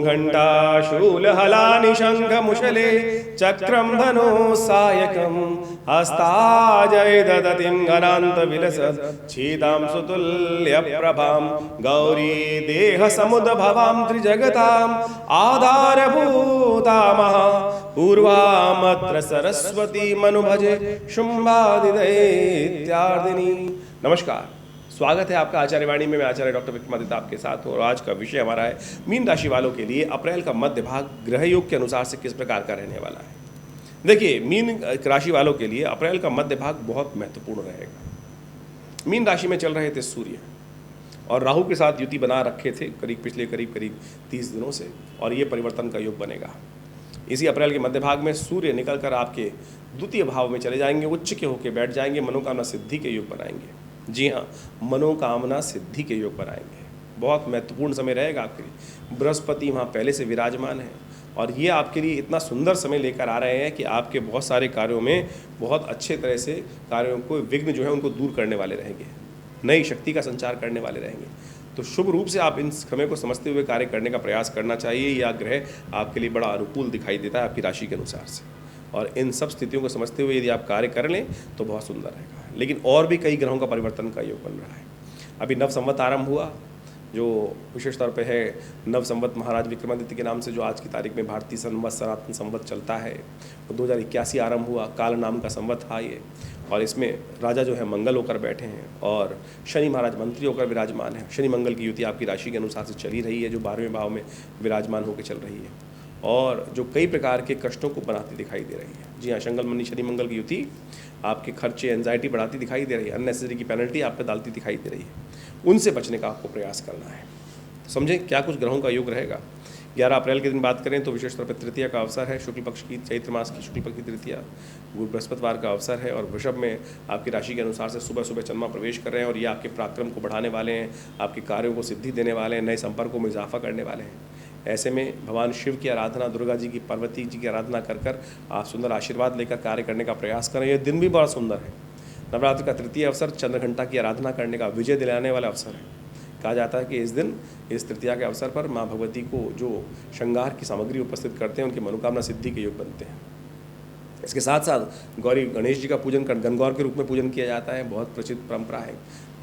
घंटा शूलहलानि शंखमुशले चक्रम धनो सायकम हस्ताजय ददतिं घनान्तविलसत् छीदां सुतुल्य प्रभां गौरी देह समुद्भवां त्रिजगतां आधारभूता महा पूर्वामत्र सरस्वती मनुभजे शुंभादिदैत्यार्दिनी। नमस्कार, स्वागत है आपका आचार्य वाणी में। मैं आचार्य डॉक्टर विक्रमादित्य आपके साथ हूँ और आज का विषय हमारा है मीन राशि वालों के लिए अप्रैल का मध्य भाग ग्रह योग के अनुसार से किस प्रकार का रहने वाला है। देखिए, मीन राशि वालों के लिए अप्रैल का मध्य भाग बहुत महत्वपूर्ण रहेगा। मीन राशि में चल रहे थे सूर्य और राहु के साथ युति बना रखे थे पिछले करीब 30 दिनों से, और ये परिवर्तन का योग बनेगा। इसी अप्रैल के मध्य भाग में सूर्य निकलकर आपके द्वितीय भाव में चले जाएंगे, उच्च के होकर बैठ जाएंगे, मनोकामना सिद्धि के योग बनाएंगे। जी हाँ, मनोकामना सिद्धि के योग बनाएंगे। बहुत महत्वपूर्ण समय रहेगा आपके लिए। बृहस्पति वहाँ पहले से विराजमान है और ये आपके लिए इतना सुंदर समय लेकर आ रहे हैं कि आपके बहुत सारे कार्यों में बहुत अच्छे तरह से कार्यों को विघ्न जो है उनको दूर करने वाले रहेंगे, नई शक्ति का संचार करने वाले रहेंगे। तो शुभ रूप से आप इन समय को समझते हुए कार्य करने का प्रयास करना चाहिए। यह ग्रह आपके लिए बड़ा अनुकूल दिखाई देता है आपकी राशि के अनुसार से, और इन सब स्थितियों को समझते हुए यदि आप कार्य कर लें तो बहुत सुंदर रहेगा। लेकिन और भी कई ग्रहों का परिवर्तन का योग बन रहा है। अभी नव संवत आरंभ हुआ, जो विशेष तौर पे है नव संवत महाराज विक्रमादित्य के नाम से जो आज की तारीख में भारतीय संवत सनातन संवत चलता है, वो 2081 आरंभ हुआ। काल नाम का संवत था ये, और इसमें राजा जो है मंगल होकर बैठे हैं और शनि महाराज मंत्री होकर विराजमान है। शनि मंगल की युति आपकी राशि के अनुसार से चली रही है, जो 12वें भाव में विराजमान होकर चल रही है और जो कई प्रकार के कष्टों को बनाती दिखाई दे रही है। जी हाँ, शंगल मनी शनि मंगल की युति आपके खर्चे एंजाइटी बढ़ाती दिखाई दे रही है, अननेसेसरी की पेनल्टी आप पे डालती दिखाई दे रही है। उनसे बचने का आपको प्रयास करना है। समझें क्या कुछ ग्रहों का योग रहेगा। 11 अप्रैल के दिन बात करें तो विशेष तौर पर तृतीया का अवसर है, शुक्ल पक्ष की, चैत्र मास की शुक्ल पक्ष की तृतीया, गुरु बृहस्पतिवार का अवसर है और वृषभ में आपकी राशि के अनुसार से सुबह सुबह चंद्रमा प्रवेश कर रहे हैं और ये आपके पराक्रम को बढ़ाने वाले हैं, आपके कार्यों को सिद्धि देने वाले हैं, नए संपर्कों में इजाफा करने वाले हैं। ऐसे में भगवान शिव की आराधना, दुर्गा जी की, पार्वती जी की आराधना कर आप सुंदर आशीर्वाद लेकर कार्य करने का प्रयास करें। यह दिन भी बड़ा सुंदर है। नवरात्र का तृतीय अवसर चंद्रघंटा की आराधना करने का विजय दिलाने वाला अवसर है। कहा जाता है कि इस दिन, इस तृतीया के अवसर पर माँ भगवती को जो श्रृंगार की सामग्री उपस्थित करते हैं उनकी मनोकामना सिद्धि के योग बनते हैं। इसके साथ साथ गौरी गणेश जी का पूजन गणगौर के रूप में पूजन किया जाता है। बहुत प्रचलित परंपरा है।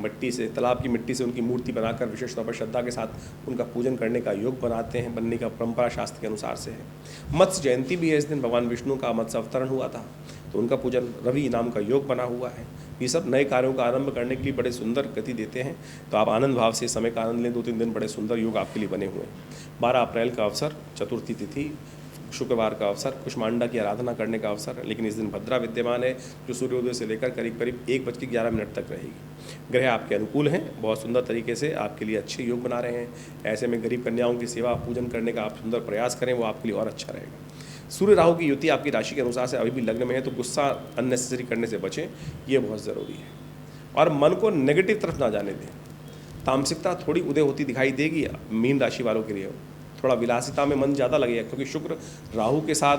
मिट्टी से, तालाब की मिट्टी से उनकी मूर्ति बनाकर विशेष तौर पर श्रद्धा के साथ उनका पूजन करने का योग बनाते हैं, बनने का परंपरा शास्त्र के अनुसार से है। मत्स्य जयंती भी है इस दिन, भगवान विष्णु का मत्स्य अवतरण हुआ था तो उनका पूजन, रवि नाम का योग बना हुआ है। ये सब नए कार्यों का आरंभ करने के लिए बड़े सुंदर गति देते हैं, तो आप आनंद भाव से समय का आनंद लें। 2-3 दिन बड़े सुंदर योग आपके लिए बने हुए हैं। 12 अप्रैल का अवसर, चतुर्थी तिथि, शुक्रवार का अवसर, कुष्मांडा की आराधना करने का अवसर है। लेकिन इस दिन भद्रा विद्यमान है जो सूर्योदय से लेकर करीब 1:11 तक रहेगी। ग्रह आपके अनुकूल हैं, बहुत सुंदर तरीके से आपके लिए अच्छे योग बना रहे हैं। ऐसे में गरीब कन्याओं की सेवा पूजन करने का आप सुंदर प्रयास करें, वो आपके लिए और अच्छा रहेगा। सूर्य राहु की युति आपकी राशि के अनुसार से अभी भी लग्न में है, तो गुस्सा अननेसेसरी करने से बचें, ये बहुत ज़रूरी है। और मन को नेगेटिव तरफ ना जाने दें। तामसिकता थोड़ी उदय होती दिखाई देगी मीन राशि वालों के लिए। थोड़ा विलासिता में मन ज़्यादा लगेगा क्योंकि शुक्र राहु के साथ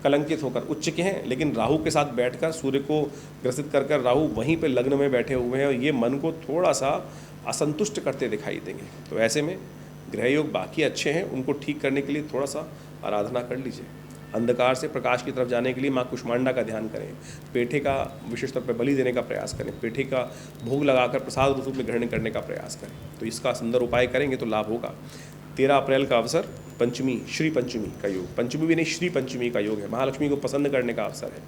कलंकित होकर उच्च के हैं, लेकिन राहु के साथ बैठकर सूर्य को ग्रसित कर राहु वहीं पे लग्न में बैठे हुए हैं और ये मन को थोड़ा सा असंतुष्ट करते दिखाई देंगे। तो ऐसे में ग्रह योग बाकी अच्छे हैं, उनको ठीक करने के लिए थोड़ा सा आराधना कर लीजिए। अंधकार से प्रकाश की तरफ जाने के लिए माँ कुष्मांडा का ध्यान करें। पेठे का विशेष तौर पर बलि देने का प्रयास करें। पेठे का भोग लगाकर प्रसाद रूप में ग्रहण करने का प्रयास करें, तो इसका सुंदर उपाय करेंगे तो लाभ होगा। 13 अप्रैल का अवसर पंचमी, श्री पंचमी का योग, पंचमी भी नहीं श्री पंचमी का योग है। महालक्ष्मी को प्रसन्न करने का अवसर है।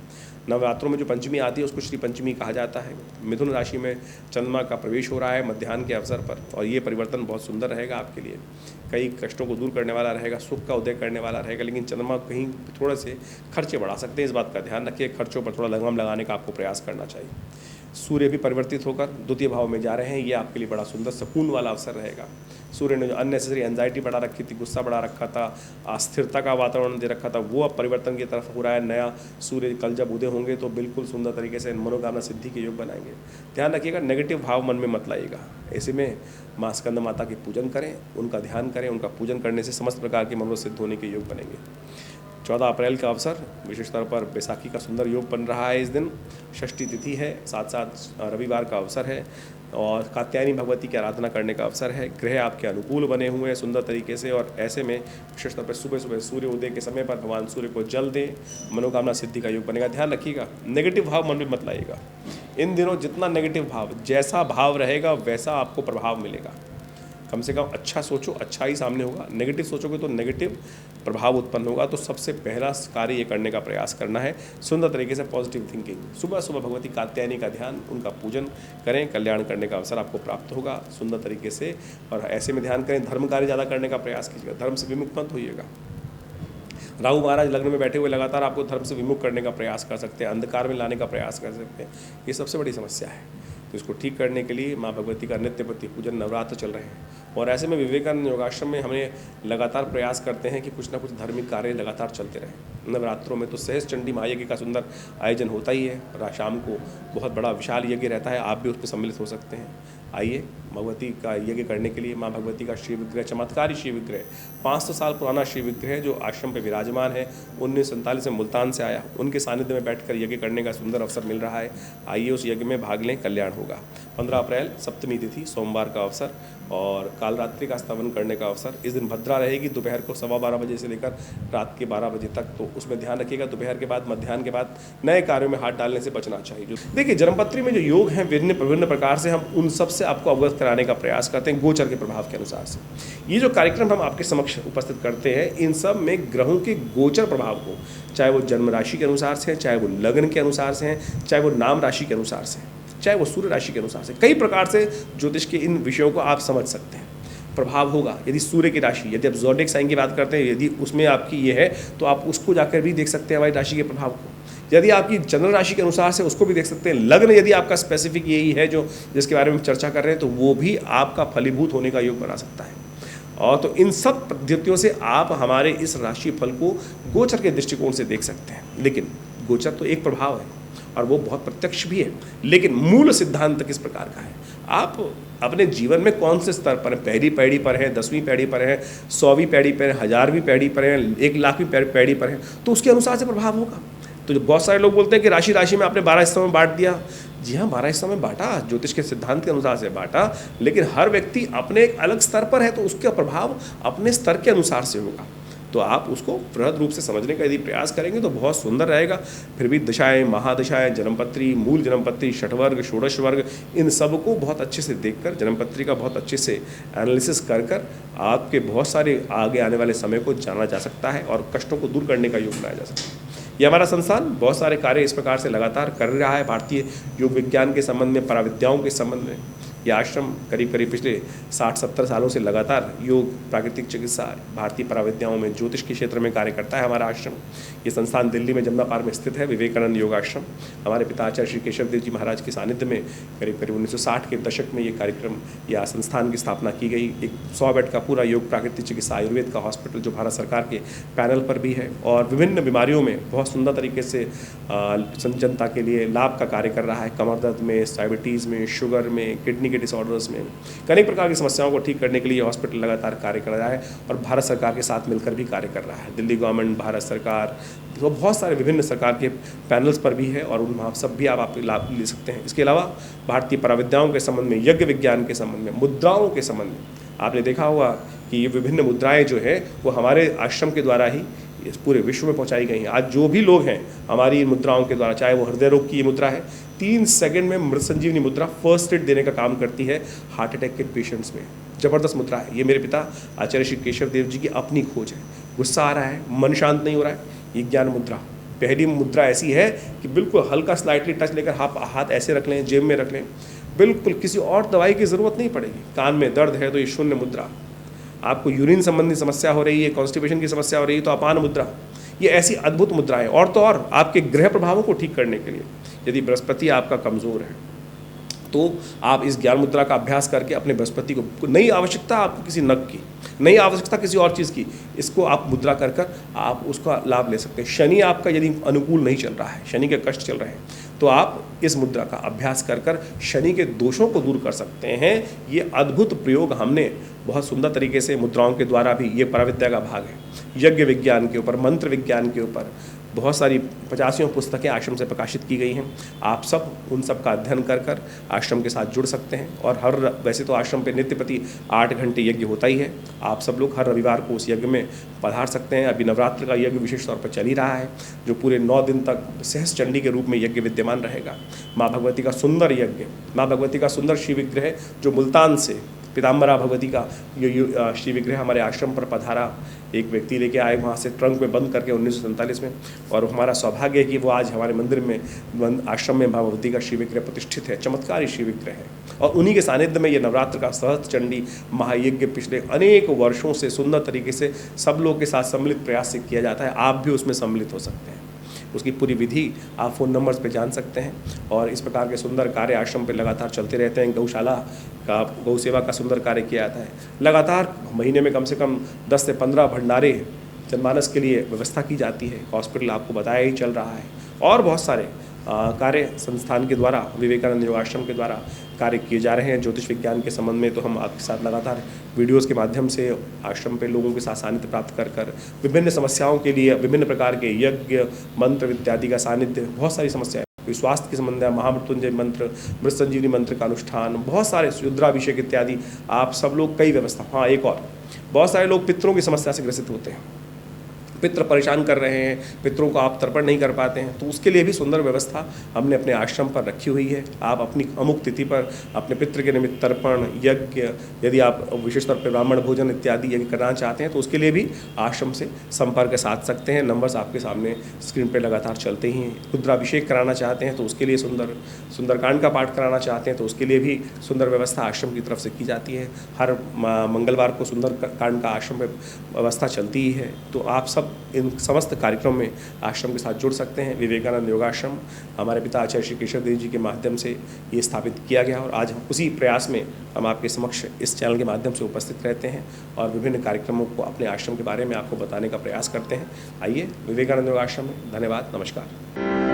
नवरात्रों में जो पंचमी आती है उसको श्री पंचमी कहा जाता है। मिथुन राशि में चंद्रमा का प्रवेश हो रहा है मध्याह्न के अवसर पर, और ये परिवर्तन बहुत सुंदर रहेगा आपके लिए। कई कष्टों को दूर करने वाला रहेगा, सुख का उदय करने वाला रहेगा। लेकिन चंद्रमा कहीं थोड़े से खर्चे बढ़ा सकते हैं, इस बात का ध्यान रखिए। खर्चों पर थोड़ा लगाम लगाने का आपको प्रयास करना चाहिए। सूर्य भी परिवर्तित होकर द्वितीय भाव में जा रहे हैं, ये आपके लिए बड़ा सुंदर सुकून वाला अवसर रहेगा। सूर्य ने जो अननेसेसरी एंजाइटी बढ़ा रखी थी, गुस्सा बढ़ा रखा था, अस्थिरता का वातावरण दे रखा था, वो अब परिवर्तन की तरफ हो रहा है। नया सूर्य कल जब उदय होंगे तो बिल्कुल सुंदर तरीके से मनोकामना सिद्धि के योग बनाएंगे। ध्यान रखिएगा, नेगेटिव भाव मन में मत लाइएगा। ऐसे में माँ स्कंद माता की पूजन करें, उनका ध्यान करें। उनका पूजन करने से समस्त प्रकार के मनोरथ सिद्ध होने के योग बनेंगे। 14 अप्रैल का अवसर, विशेष तौर पर बैसाखी का सुंदर योग बन रहा है। इस दिन षष्ठी तिथि है, साथ साथ रविवार का अवसर है। और कात्यायनी भगवती की आराधना करने का अवसर है। ग्रह आपके अनुकूल बने हुए हैं सुंदर तरीके से, और ऐसे में विशेष तौर पर सुबह सुबह सूर्य उदय के समय पर भगवान सूर्य को जल दें, मनोकामना सिद्धि का योग बनेगा। ध्यान रखिएगा, नेगेटिव भाव मन में मत लाइएगा। इन दिनों जितना नेगेटिव भाव, जैसा भाव रहेगा वैसा आपको प्रभाव मिलेगा। कम से कम अच्छा सोचो, अच्छा ही सामने होगा। नेगेटिव सोचोगे तो नेगेटिव प्रभाव उत्पन्न होगा। तो सबसे पहला कार्य ये करने का प्रयास करना है सुंदर तरीके से पॉजिटिव थिंकिंग। सुबह सुबह भगवती कात्यायनी का ध्यान, उनका पूजन करें, कल्याण करने का अवसर आपको प्राप्त होगा सुंदर तरीके से। और ऐसे में ध्यान करें, धर्म कार्य ज़्यादा करने का प्रयास कीजिएगा, धर्म से विमुख मत होइएगा। राहु महाराज लग्न में बैठे हुए लगातार आपको धर्म से विमुख करने का प्रयास कर सकते हैं, अंधकार में लाने का प्रयास कर सकते हैं। ये सबसे बड़ी समस्या है। तो इसको ठीक करने के लिए माँ भगवती का नित्य प्रति पूजन, नवरात्र चल रहे हैं, और ऐसे में विवेकानंद योगाश्रम में हमें लगातार प्रयास करते हैं कि कुछ ना कुछ धार्मिक कार्य लगातार चलते रहें। नवरात्रों में तो सहज चंडी महायज्ञ का सुंदर आयोजन होता ही है, और शाम को बहुत बड़ा विशाल यज्ञ रहता है, आप भी उसमें सम्मिलित हो सकते हैं। आइए भगवती का यज्ञ करने के लिए माँ भगवती का श्री विग्रह, चमत्कारी श्री विग्रह, 500 साल पुराना श्री विग्रह जो आश्रम पे विराजमान है, 1947 में मुल्तान से आया, उनके सानिध्य में बैठकर यज्ञ करने का सुंदर अवसर मिल रहा है। आइए उस यज्ञ में भाग लें, कल्याण होगा। 15 अप्रैल सप्तमी तिथि, सोमवार का अवसर, और कालरात्रि का स्तवन करने का अवसर। इस दिन भद्रा रहेगी दोपहर को 12:15 बजे से लेकर रात के 12 बजे तक, तो उसमें ध्यान रखिएगा। दोपहर के बाद, मध्याह्न के बाद नए कार्यों में हाथ डालने से बचना चाहिए। जो देखिए, जन्मपत्री में जो योग हैं विभिन्न प्रकार से, हम उन सब से आपको अवगत कराने का प्रयास करते हैं गोचर के प्रभाव के अनुसार से। ये जो कार्यक्रम हम आपके समक्ष उपस्थित करते हैं, इन सब में ग्रहों के गोचर प्रभाव को, चाहे वो जन्म राशि के अनुसार से, चाहे वो लग्न के अनुसार से हैं, चाहे वो नाम राशि के अनुसार से, चाहे वो सूर्य राशि के अनुसार से, कई प्रकार से ज्योतिष के इन विषयों को आप समझ सकते हैं। प्रभाव होगा यदि सूर्य की राशि, यदि आप ज़ोडिएक साइन की बात करते हैं, यदि उसमें आपकी ये है तो आप उसको जाकर भी देख सकते हैं हमारी राशि के प्रभाव को। यदि आपकी चंद्र राशि के अनुसार से, उसको भी देख सकते हैं। लग्न यदि आपका स्पेसिफिक यही है जो जिसके बारे में हम चर्चा कर रहे हैं, तो वो भी आपका फलीभूत होने का योग बना सकता है। और तो इन सब पद्धतियों से आप हमारे इस राशि फल को गोचर के दृष्टिकोण से देख सकते हैं। लेकिन गोचर तो एक प्रभाव है और वो बहुत प्रत्यक्ष भी है, लेकिन मूल सिद्धांत किस प्रकार का है, आप अपने जीवन में कौन से स्तर पर हैं, पहली पैड़ी पर हैं, 10वीं पैड़ी पर हैं, 100वीं पैड़ी पर हैं, 1000वीं पैड़ी पर हैं, 1,00,000वीं पैड़ी पर हैं, तो उसके अनुसार से प्रभाव होगा। तो जो बहुत सारे लोग बोलते हैं कि राशि राशि में आपने 12 हिस्सों में बांट दिया। जी हाँ, 12 हिस्सों में बांटा, ज्योतिष के सिद्धांत के अनुसार से बांटा, लेकिन हर व्यक्ति अपने एक अलग स्तर पर है, तो उसका प्रभाव अपने स्तर के अनुसार से होगा। तो आप उसको बृहद रूप से समझने का यदि प्रयास करेंगे तो बहुत सुंदर रहेगा। फिर भी दशाएं, महादशाएं, जन्मपत्री, मूल जन्मपत्री, षठवर्ग, षोडश वर्ग, इन सब को बहुत अच्छे से देखकर, जन्मपत्री का बहुत अच्छे से एनालिसिस कर आपके बहुत सारे आगे आने वाले समय को जाना जा सकता है और कष्टों को दूर करने का योग बनाया जा सकता है। ये हमारा संस्थान बहुत सारे कार्य इस प्रकार से लगातार कर रहा है। भारतीय योग विज्ञान के संबंध में, पराविद्याओं के संबंध में यह आश्रम करीब पिछले 60-70 सालों से लगातार योग, प्राकृतिक चिकित्सा, भारतीय पराविद्याओं में, ज्योतिष के क्षेत्र में कार्य करता है हमारा आश्रम। ये संस्थान दिल्ली में जमुना पार्क में स्थित है, विवेकानंद योग आश्रम। हमारे पिता आचार्य श्री केशव देव जी महाराज के सानिध्य में करीब 1960 के दशक में ये कार्यक्रम या संस्थान की स्थापना की गई। एक 100 बेड का पूरा योग, प्राकृतिक चिकित्सा, आयुर्वेद का हॉस्पिटल जो भारत सरकार के पैनल पर भी है, और विभिन्न बीमारियों में बहुत सुंदर तरीके से जनता के लिए लाभ का कार्य कर रहा है। कमर दर्द में, डायबिटीज़ में, शुगर में, किडनी के डिसऑर्डर्स में, कई प्रकार की समस्याओं को ठीक करने के लिए हॉस्पिटल लगातार कार्य कर रहा है और भारत सरकार के साथ मिलकर भी कार्य कर रहा है। दिल्ली गवर्नमेंट, भारत सरकार, तो बहुत सारे विभिन्न सरकार के पैनल्स पर भी है और उन सब भी आप लाभ ले सकते हैं। इसके अलावा भारतीय पराविद्याओं के संबंध में, यज्ञ विज्ञान के संबंध में, मुद्राओं के संबंध में आपने देखा होगा कि ये विभिन्न मुद्राएं जो है वो हमारे आश्रम के द्वारा ही इस पूरे विश्व में पहुंचाई गई हैं। आज जो भी लोग हैं हमारी इन मुद्राओं के द्वारा, चाहे वो हृदय रोग की ये मुद्रा है, 3 सेकंड में मृत संजीवनी मुद्रा फर्स्ट एड देने का काम करती है हार्ट अटैक के पेशेंट्स में। जबरदस्त मुद्रा है ये। मेरे पिता आचार्य श्री केशव देव जी की अपनी खोज है। गुस्सा आ रहा है, मन शांत नहीं हो रहा है, ये ज्ञान मुद्रा। पहली मुद्रा ऐसी है कि बिल्कुल हल्का स्लाइटली टच लेकर हाथ ऐसे रख लें, जेब में रख लें, बिल्कुल किसी और दवाई की ज़रूरत नहीं पड़ेगी। कान में दर्द है तो ये शून्य मुद्रा। आपको यूरिन संबंधी समस्या हो रही है, कॉन्स्टिपेशन की समस्या हो रही है तो अपान मुद्रा। ये ऐसी अद्भुत मुद्रा है। और तो और आपके ग्रह प्रभावों को ठीक करने के लिए, यदि बृहस्पति आपका कमज़ोर है तो आप इस ज्ञान मुद्रा का अभ्यास करके अपने बृहस्पति को, नहीं आवश्यकता आपको किसी नग की, नहीं आवश्यकता किसी और चीज़ की, इसको आप मुद्रा कर आप उसका लाभ ले सकते हैं। शनि आपका यदि अनुकूल नहीं चल रहा है, शनि के कष्ट चल रहे हैं, तो आप इस मुद्रा का अभ्यास कर शनि के दोषों को दूर कर सकते हैं। ये अद्भुत प्रयोग हमने बहुत सुंदर तरीके से मुद्राओं के द्वारा भी, ये पराविद्या का भाग है, यज्ञ विज्ञान के ऊपर, मंत्र विज्ञान के ऊपर, बहुत सारी 50 पुस्तकें आश्रम से प्रकाशित की गई हैं। आप सब उन सब का अध्ययन कर कर आश्रम के साथ जुड़ सकते हैं। और वैसे तो आश्रम पे नित्य प्रति 8 घंटे यज्ञ होता ही है। आप सब लोग हर रविवार को उस यज्ञ में पधार सकते हैं। अभी नवरात्र का यज्ञ विशेष तौर पर चल ही रहा है, जो पूरे 9 दिन तक सहस्त्र चंडी के रूप में यज्ञ विद्यमान रहेगा। माँ भगवती का सुंदर यज्ञ, माँ भगवती का सुंदर शिव विग्रह जो मुल्तान से पीताम्बरा भगवती का श्री विग्रह हमारे आश्रम पर पधारा, एक व्यक्ति लेके आए वहाँ से ट्रंक में बंद करके 1947 में। और हमारा सौभाग्य है कि वो आज हमारे मंदिर में आश्रम में माँ भगवती का श्री विग्रह प्रतिष्ठित है। चमत्कारी श्री विग्रह है और उन्हीं के सानिध्य में ये नवरात्र का सहस्त्र चंडी महायज्ञ पिछले अनेक वर्षों से सुंदर तरीके से सब लोग के साथ सम्मिलित प्रयास से किया जाता है। आप भी उसमें सम्मिलित हो सकते हैं। उसकी पूरी विधि आप फ़ोन नंबर्स पे जान सकते हैं। और इस प्रकार के सुंदर कार्य आश्रम पे लगातार चलते रहते हैं। गौशाला का, गौ सेवा का सुंदर कार्य किया जाता है। लगातार महीने में कम से कम 10 से 15 भंडारे जनमानस के लिए व्यवस्था की जाती है। हॉस्पिटल आपको बताया ही चल रहा है। और बहुत सारे कार्य संस्थान के द्वारा, विवेकानंद योगाश्रम के द्वारा कार्य किए जा रहे हैं। ज्योतिष विज्ञान के संबंध में तो हम आपके साथ लगातार वीडियोस के माध्यम से आश्रम पे लोगों के साथ सानिध्य प्राप्त कर कर विभिन्न समस्याओं के लिए विभिन्न प्रकार के यज्ञ, मंत्र इत्यादि का सानिध्य, बहुत सारी समस्याएं, कोई स्वास्थ्य के संबंध में महामृत्युंजय मंत्र, मृत संजीवनी मंत्र का अनुष्ठान, बहुत सारे रुद्राभिषेक इत्यादि आप सब लोग कई व्यवस्था। हाँ, एक और, बहुत सारे लोग पितरों की समस्या से ग्रसित होते हैं। पितृ परेशान कर रहे हैं, पितरों को आप तर्पण नहीं कर पाते हैं, तो उसके लिए भी सुंदर व्यवस्था हमने अपने आश्रम पर रखी हुई है। आप अपनी अमुक तिथि पर अपने पितृ के निमित्त तर्पण, यज्ञ, यदि आप विशेष तौर पर ब्राह्मण भोजन इत्यादि यदि करना चाहते हैं तो उसके लिए भी आश्रम से संपर्क साध सकते हैं। नंबर्स आपके सामने स्क्रीन पर लगातार चलते ही हैं। रुद्राभिषेक कराना चाहते हैं तो उसके लिए सुंदरकांड का पाठ कराना चाहते हैं तो उसके लिए भी सुंदर व्यवस्था आश्रम की तरफ से की जाती है। हर मंगलवार को सुंदरकांड का आश्रम में व्यवस्था चलती ही है। तो आप सब इन समस्त कार्यक्रम में आश्रम के साथ जुड़ सकते हैं। विवेकानंद योगाश्रम हमारे पिता आचार्य श्री केशव देव जी के माध्यम से ये स्थापित किया गया और आज उसी प्रयास में हम आपके समक्ष इस चैनल के माध्यम से उपस्थित रहते हैं और विभिन्न कार्यक्रमों को अपने आश्रम के बारे में आपको बताने का प्रयास करते हैं। आइए विवेकानंद योगाश्रम में। धन्यवाद, नमस्कार।